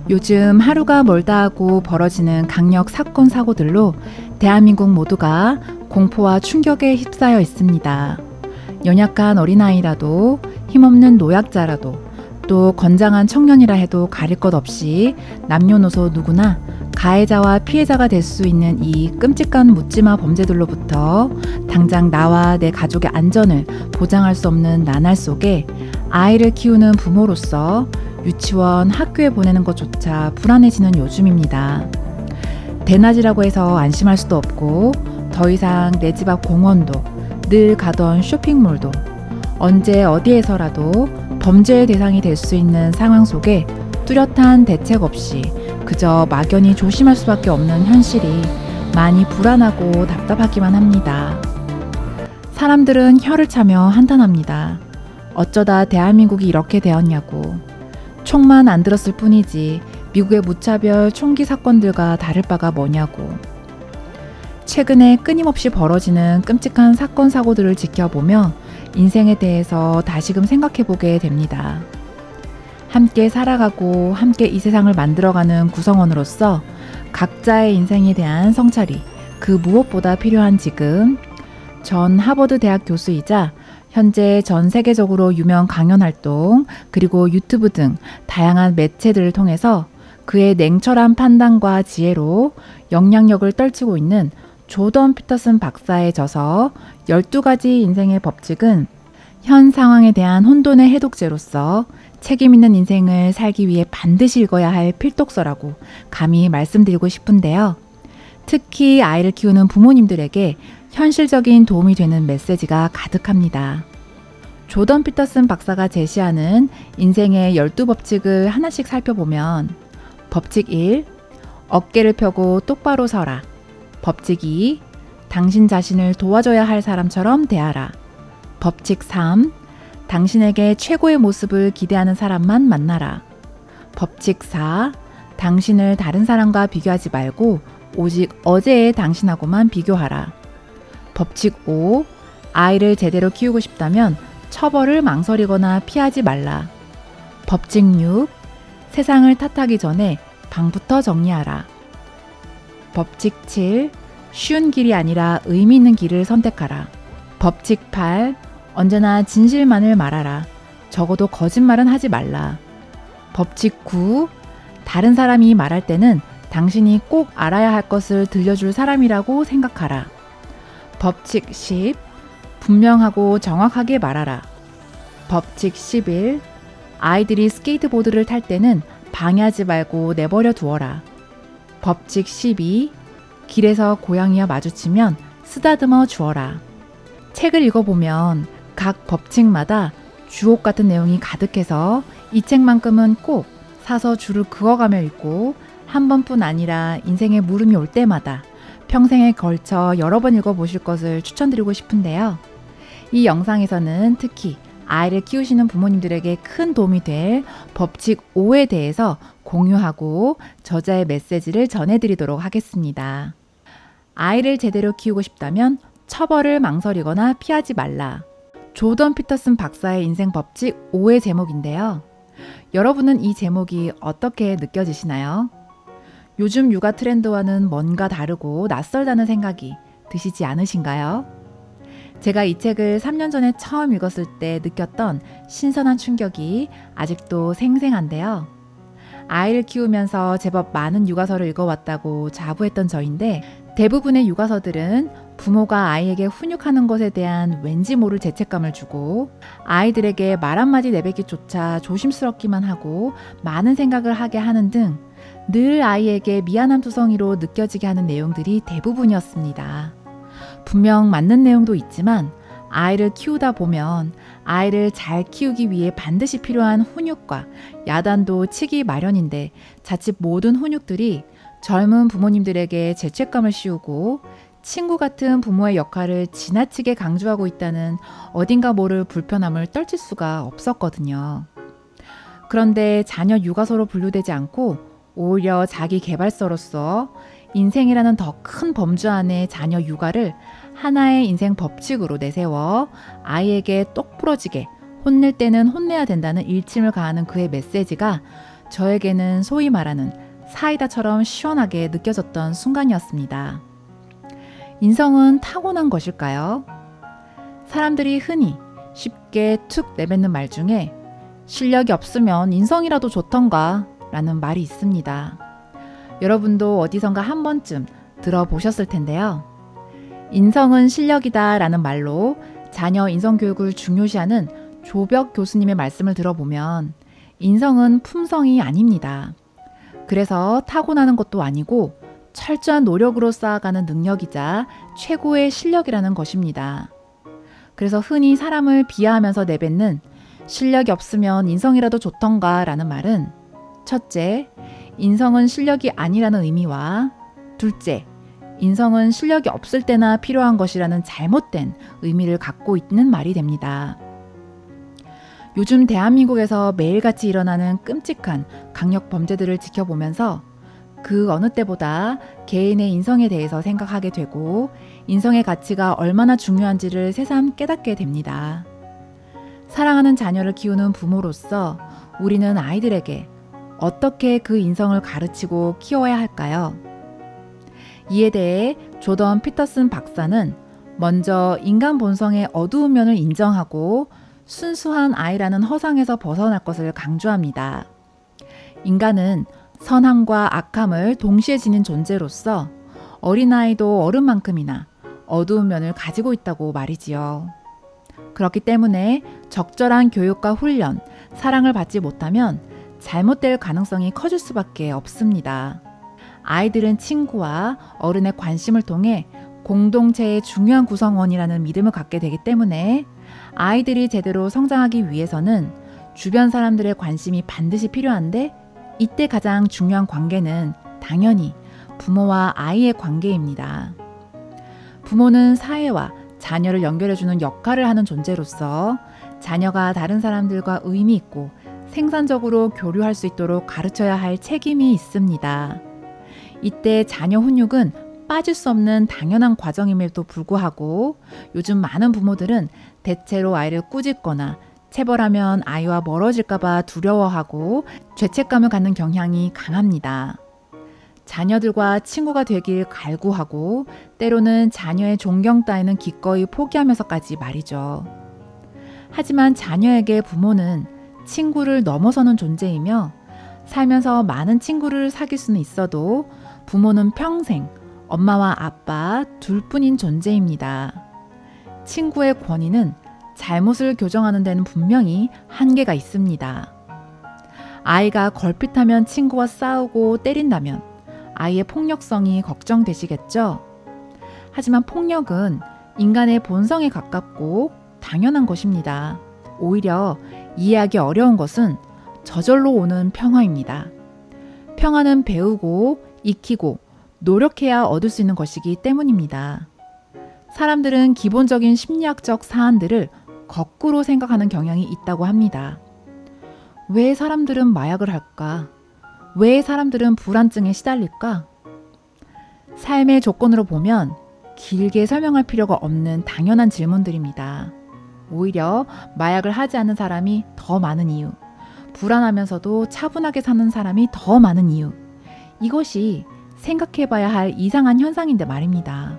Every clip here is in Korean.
요즘 하루가 멀다 하고 벌어지는 강력 사건 사고들로 대한민국 모두가 공포와 충격에 휩싸여 있습니다. 연약한 어린아이라도 힘없는 노약자라도 또 건장한 청년이라 해도 가릴 것 없이 남녀노소 누구나 가해자와 피해자가 될 수 있는 이 끔찍한 묻지마 범죄들로부터 당장 나와 내 가족의 안전을 보장할 수 없는 나날 속에 아이를 키우는 부모로서 유치원, 학교에 보내는 것조차 불안해지는 요즘입니다. 대낮이라고 해서 안심할 수도 없고 더 이상 내 집 앞 공원도 늘 가던 쇼핑몰도 언제 어디에서라도 범죄의 대상이 될 수 있는 상황 속에 뚜렷한 대책 없이 그저 막연히 조심할 수밖에 없는 현실이 많이 불안하고 답답하기만 합니다. 사람들은 혀를 차며 한탄합니다. 어쩌다 대한민국이 이렇게 되었냐고. 총만 안 들었을 뿐이지 미국의 무차별 총기 사건들과 다를 바가 뭐냐고. 최근에 끊임없이 벌어지는 끔찍한 사건 사고들을 지켜보며 인생에 대해서 다시금 생각해보게 됩니다. 함께 살아가고 함께 이 세상을 만들어가는 구성원으로서 각자의 인생에 대한 성찰이 그 무엇보다 필요한 지금, 전 하버드 대학 교수이자 현재 전 세계적으로 유명 강연 활동 그리고 유튜브 등 다양한 매체들을 통해서 그의 냉철한 판단과 지혜로 영향력을 떨치고 있는 조던 피터슨 박사의 저서 12가지 인생의 법칙은 현 상황에 대한 혼돈의 해독제로서 책임 있는 인생을 살기 위해 반드시 읽어야 할 필독서라고 감히 말씀드리고 싶은데요. 특히 아이를 키우는 부모님들에게 현실적인 도움이 되는 메시지가 가득합니다. 조던 피터슨 박사가 제시하는 인생의 12법칙을 하나씩 살펴보면 법칙 1. 어깨를 펴고 똑바로 서라. 법칙 2. 당신 자신을 도와줘야 할 사람처럼 대하라. 법칙 3. 당신에게 최고의 모습을 기대하는 사람만 만나라. 법칙 4. 당신을 다른 사람과 비교하지 말고 오직 어제의 당신하고만 비교하라. 법칙 5. 아이를 제대로 키우고 싶다면 처벌을 망설이거나 피하지 말라. 법칙 6. 세상을 탓하기 전에 방부터 정리하라. 법칙 7. 쉬운 길이 아니라 의미 있는 길을 선택하라. 법칙 8. 언제나 진실만을 말하라. 적어도 거짓말은 하지 말라. 법칙 9. 다른 사람이 말할 때는 당신이 꼭 알아야 할 것을 들려줄 사람이라고 생각하라. 법칙 10. 분명하고 정확하게 말하라. 법칙 11. 아이들이 스케이트보드를 탈 때는 방해하지 말고 내버려 두어라. 법칙 12. 길에서 고양이와 마주치면 쓰다듬어 주어라. 책을 읽어보면 각 법칙마다 주옥 같은 내용이 가득해서 이 책만큼은 꼭 사서 줄을 그어가며 읽고 한 번뿐 아니라 인생에 물음이 올 때마다 평생에 걸쳐 여러 번 읽어보실 것을 추천드리고 싶은데요. 이 영상에서는 특히 아이를 키우시는 부모님들에게 큰 도움이 될 법칙 5에 대해서 공유하고 저자의 메시지를 전해드리도록 하겠습니다. 아이를 제대로 키우고 싶다면 처벌을 망설이거나 피하지 말라. 조던 피터슨 박사의 인생 법칙 5의 제목인데요. 여러분은 이 제목이 어떻게 느껴지시나요? 요즘 육아 트렌드와는 뭔가 다르고 낯설다는 생각이 드시지 않으신가요? 제가 이 책을 3년 전에 처음 읽었을 때 느꼈던 신선한 충격이 아직도 생생한데요. 아이를 키우면서 제법 많은 육아서를 읽어왔다고 자부했던 저인데 대부분의 육아서들은 부모가 아이에게 훈육하는 것에 대한 왠지 모를 죄책감을 주고 아이들에게 말 한마디 내뱉기조차 조심스럽기만 하고 많은 생각을 하게 하는 등 늘 아이에게 미안함 투성이로 느껴지게 하는 내용들이 대부분이었습니다. 분명 맞는 내용도 있지만 아이를 키우다 보면 아이를 잘 키우기 위해 반드시 필요한 훈육과 야단도 치기 마련인데 자칫 모든 훈육들이 젊은 부모님들에게 죄책감을 씌우고 친구 같은 부모의 역할을 지나치게 강조하고 있다는 어딘가 모를 불편함을 떨칠 수가 없었거든요. 그런데 자녀 육아서로 분류되지 않고 오히려 자기 개발서로서 인생이라는 더 큰 범주 안에 자녀 육아를 하나의 인생 법칙으로 내세워 아이에게 똑부러지게 혼낼 때는 혼내야 된다는 일침을 가하는 그의 메시지가 저에게는 소위 말하는 사이다처럼 시원하게 느껴졌던 순간이었습니다. 인성은 타고난 것일까요? 사람들이 흔히 쉽게 툭 내뱉는 말 중에 실력이 없으면 인성이라도 좋던가 라는 말이 있습니다. 여러분도 어디선가 한 번쯤 들어보셨을 텐데요. 인성은 실력이다 라는 말로 자녀 인성교육을 중요시하는 조벽 교수님의 말씀을 들어보면 인성은 품성이 아닙니다. 그래서 타고나는 것도 아니고 철저한 노력으로 쌓아가는 능력이자 최고의 실력이라는 것입니다. 그래서 흔히 사람을 비하하면서 내뱉는 실력이 없으면 인성이라도 좋던가 라는 말은 첫째, 인성은 실력이 아니라는 의미와 둘째, 인성은 실력이 없을 때나 필요한 것이라는 잘못된 의미를 갖고 있는 말이 됩니다. 요즘 대한민국에서 매일같이 일어나는 끔찍한 강력 범죄들을 지켜보면서 그 어느 때보다 개인의 인성에 대해서 생각하게 되고 인성의 가치가 얼마나 중요한지를 새삼 깨닫게 됩니다. 사랑하는 자녀를 키우는 부모로서 우리는 아이들에게 어떻게 그 인성을 가르치고 키워야 할까요? 이에 대해 조던 피터슨 박사는 먼저 인간 본성의 어두운 면을 인정하고 순수한 아이라는 허상에서 벗어날 것을 강조합니다. 인간은 선함과 악함을 동시에 지닌 존재로서 어린아이도 어른만큼이나 어두운 면을 가지고 있다고 말이지요. 그렇기 때문에 적절한 교육과 훈련, 사랑을 받지 못하면 잘못될 가능성이 커질 수밖에 없습니다. 아이들은 친구와 어른의 관심을 통해 공동체의 중요한 구성원이라는 믿음을 갖게 되기 때문에 아이들이 제대로 성장하기 위해서는 주변 사람들의 관심이 반드시 필요한데 이때 가장 중요한 관계는 당연히 부모와 아이의 관계입니다. 부모는 사회와 자녀를 연결해주는 역할을 하는 존재로서 자녀가 다른 사람들과 의미 있고 생산적으로 교류할 수 있도록 가르쳐야 할 책임이 있습니다. 이때 자녀 훈육은 빠질 수 없는 당연한 과정임에도 불구하고 요즘 많은 부모들은 대체로 아이를 꾸짖거나 체벌하면 아이와 멀어질까봐 두려워하고 죄책감을 갖는 경향이 강합니다. 자녀들과 친구가 되길 갈구하고 때로는 자녀의 존경 따위는 기꺼이 포기하면서까지 말이죠. 하지만 자녀에게 부모는 친구를 넘어서는 존재이며 살면서 많은 친구를 사귈 수는 있어도 부모는 평생 엄마와 아빠 둘뿐인 존재입니다. 친구의 권위는 잘못을 교정하는 데는 분명히 한계가 있습니다. 아이가 걸핏하면 친구와 싸우고 때린다면 아이의 폭력성이 걱정되시겠죠? 하지만 폭력은 인간의 본성에 가깝고 당연한 것입니다. 오히려 이해하기 어려운 것은 저절로 오는 평화입니다. 평화는 배우고 익히고 노력해야 얻을 수 있는 것이기 때문입니다. 사람들은 기본적인 심리학적 사안들을 거꾸로 생각하는 경향이 있다고 합니다. 왜 사람들은 마약을 할까? 왜 사람들은 불안증에 시달릴까? 삶의 조건으로 보면 길게 설명할 필요가 없는 당연한 질문들입니다. 오히려 마약을 하지 않는 사람이 더 많은 이유, 불안하면서도 차분하게 사는 사람이 더 많은 이유, 이것이 생각해봐야 할 이상한 현상인데 말입니다.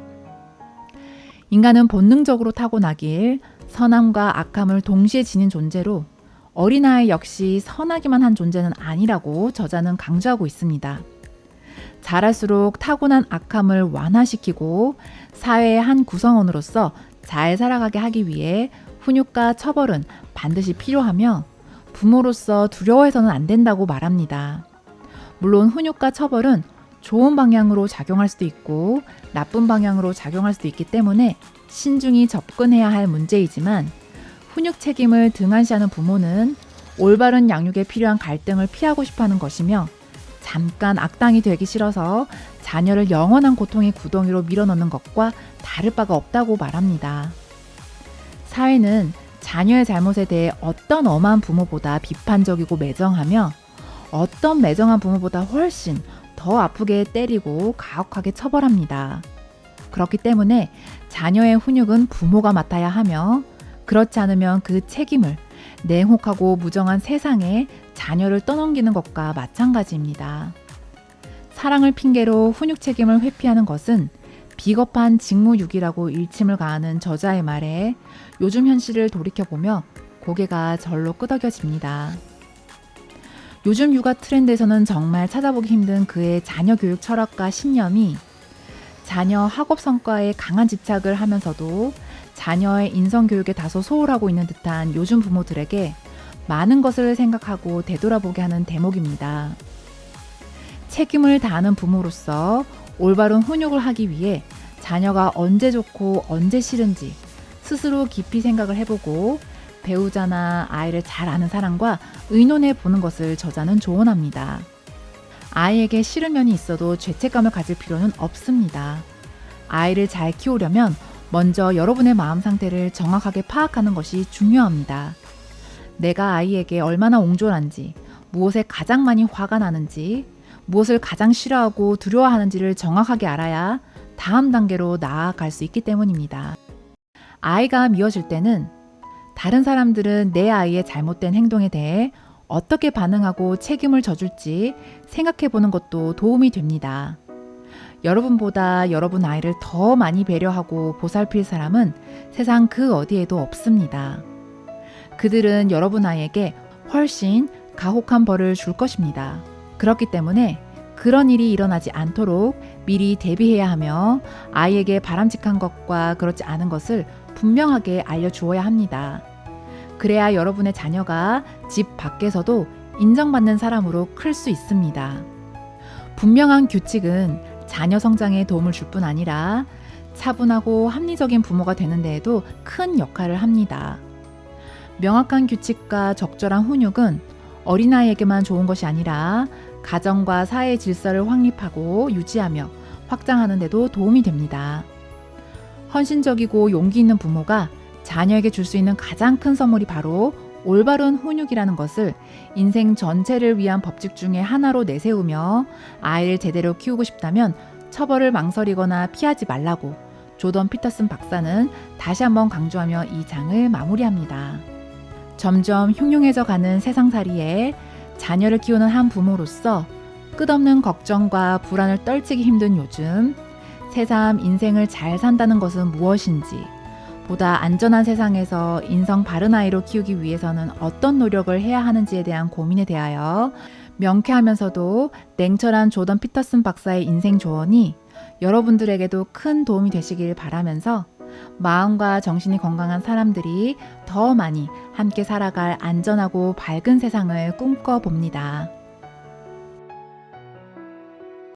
인간은 본능적으로 타고나길 선함과 악함을 동시에 지닌 존재로 어린아이 역시 선하기만 한 존재는 아니라고 저자는 강조하고 있습니다. 자랄수록 타고난 악함을 완화시키고 사회의 한 구성원으로서 잘 살아가게 하기 위해 훈육과 처벌은 반드시 필요하며 부모로서 두려워해서는 안 된다고 말합니다. 물론 훈육과 처벌은 좋은 방향으로 작용할 수도 있고 나쁜 방향으로 작용할 수도 있기 때문에 신중히 접근해야 할 문제이지만 훈육 책임을 등한시하는 부모는 올바른 양육에 필요한 갈등을 피하고 싶어하는 것이며 잠깐 악당이 되기 싫어서 자녀를 영원한 고통의 구덩이로 밀어넣는 것과 다를 바가 없다고 말합니다. 사회는 자녀의 잘못에 대해 어떤 엄한 부모보다 비판적이고 매정하며 어떤 매정한 부모보다 훨씬 더 아프게 때리고 가혹하게 처벌합니다. 그렇기 때문에 자녀의 훈육은 부모가 맡아야 하며 그렇지 않으면 그 책임을 냉혹하고 무정한 세상에 자녀를 떠넘기는 것과 마찬가지입니다. 사랑을 핑계로 훈육 책임을 회피하는 것은 비겁한 직무유기라고 일침을 가하는 저자의 말에 요즘 현실을 돌이켜보며 고개가 절로 끄덕여집니다. 요즘 육아 트렌드에서는 정말 찾아보기 힘든 그의 자녀 교육 철학과 신념이 자녀 학업 성과에 강한 집착을 하면서도 자녀의 인성 교육에 다소 소홀하고 있는 듯한 요즘 부모들에게 많은 것을 생각하고 되돌아보게 하는 대목입니다. 책임을 다하는 부모로서 올바른 훈육을 하기 위해 자녀가 언제 좋고 언제 싫은지 스스로 깊이 생각을 해보고 배우자나 아이를 잘 아는 사람과 의논해 보는 것을 저자는 조언합니다. 아이에게 싫은 면이 있어도 죄책감을 가질 필요는 없습니다. 아이를 잘 키우려면 먼저 여러분의 마음 상태를 정확하게 파악하는 것이 중요합니다. 내가 아이에게 얼마나 옹졸한지, 무엇에 가장 많이 화가 나는지, 무엇을 가장 싫어하고 두려워하는지를 정확하게 알아야 다음 단계로 나아갈 수 있기 때문입니다. 아이가 미워질 때는 다른 사람들은 내 아이의 잘못된 행동에 대해 어떻게 반응하고 책임을 져줄지 생각해 보는 것도 도움이 됩니다. 여러분보다 여러분 아이를 더 많이 배려하고 보살필 사람은 세상 그 어디에도 없습니다. 그들은 여러분 아이에게 훨씬 가혹한 벌을 줄 것입니다. 그렇기 때문에 그런 일이 일어나지 않도록 미리 대비해야 하며 아이에게 바람직한 것과 그렇지 않은 것을 분명하게 알려주어야 합니다. 그래야 여러분의 자녀가 집 밖에서도 인정받는 사람으로 클 수 있습니다. 분명한 규칙은 자녀 성장에 도움을 줄 뿐 아니라 차분하고 합리적인 부모가 되는 데에도 큰 역할을 합니다. 명확한 규칙과 적절한 훈육은 어린아이에게만 좋은 것이 아니라 가정과 사회의 질서를 확립하고 유지하며 확장하는 데도 도움이 됩니다. 헌신적이고 용기 있는 부모가 자녀에게 줄 수 있는 가장 큰 선물이 바로 올바른 훈육이라는 것을 인생 전체를 위한 법칙 중에 하나로 내세우며 아이를 제대로 키우고 싶다면 처벌을 망설이거나 피하지 말라고 조던 피터슨 박사는 다시 한번 강조하며 이 장을 마무리합니다. 점점 흉흉해져 가는 세상살이에 자녀를 키우는 한 부모로서 끝없는 걱정과 불안을 떨치기 힘든 요즘, 새삼 인생을 잘 산다는 것은 무엇인지, 보다 안전한 세상에서 인성 바른 아이로 키우기 위해서는 어떤 노력을 해야 하는지에 대한 고민에 대하여 명쾌하면서도 냉철한 조던 피터슨 박사의 인생 조언이 여러분들에게도 큰 도움이 되시길 바라면서 마음과 정신이 건강한 사람들이 더 많이 함께 살아갈 안전하고 밝은 세상을 꿈꿔봅니다.